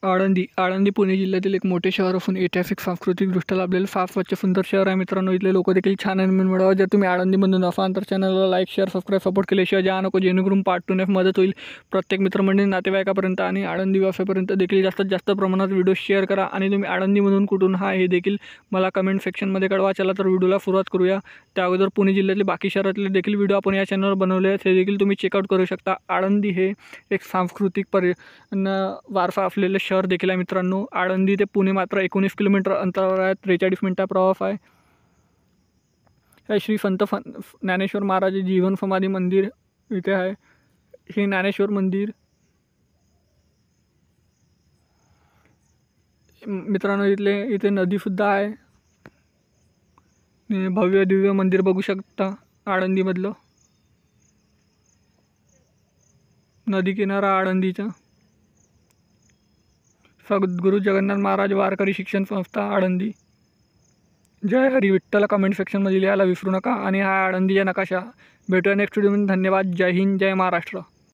आळंदी पुणे जिल्ह्यातील एक मोठे शहर असून ऐतिहासिक सांस्कृतिकदृष्ट्या लाभलेले फार स्वच्छ सुंदर शहर आहे मित्रांनो. इथले लोक देखील छान आनंद मिळवा. जर तुम्ही आळंदीमधून असाल तर चॅनलला लाईक शेअर सबस्क्राईब सपोर्ट केल्याशिवाय जा नको, जेणेकरून पार्ट 2 मदत होईल. प्रत्येक मित्रमंडळी नातेवाईकापर्यंत आणि आळंदी व्यवसायापर्यंत देखील जास्तीत जास्त प्रमाणात व्हिडिओ शेअर करा. आणि तुम्ही आळंदीमधून कुठून हा हे देखील मला कमेंट सेक्शनमध्ये कळवा. चला तर व्हिडिओला सुरुवात करूया. त्या अगोदर पुणे जिल्ह्यातले बाकी शहरातले देखील व्हिडिओ आपण या चॅनलवर बनवले आहेत, हे देखील तुम्ही चेकआउट करू शकता. आळंदी हे एक सांस्कृतिक वारसा असलेले शहर देखील आहे मित्रांनो. आळंदी ते पुणे मात्र 19 किलोमीटर अंतरावर आहे. 43 मिनिटा प्रवास आहे. हे श्री संत ज्ञानेश्वर महाराज जीवन समाधी मंदिर इथे आहे. हे ज्ञानेश्वर मंदिर मित्रांनो, इथे नदीसुद्धा आहे. भव्य दिव्य मंदिर बघू शकता आळंदीमधलं. नदी किनारा आळंदीचा. सद्गुरू जगन्नाथ महाराज वारकरी शिक्षण संस्था आळंदी. जय हरी विठ्ठल कमेंट सेक्शनमध्ये लिहायला विसरू नका. आणि हा आळंदीचा नकाशा. भेटूया नेक्स्ट व्हिडिओमध्ये. धन्यवाद. जय हिंद, जय महाराष्ट्र.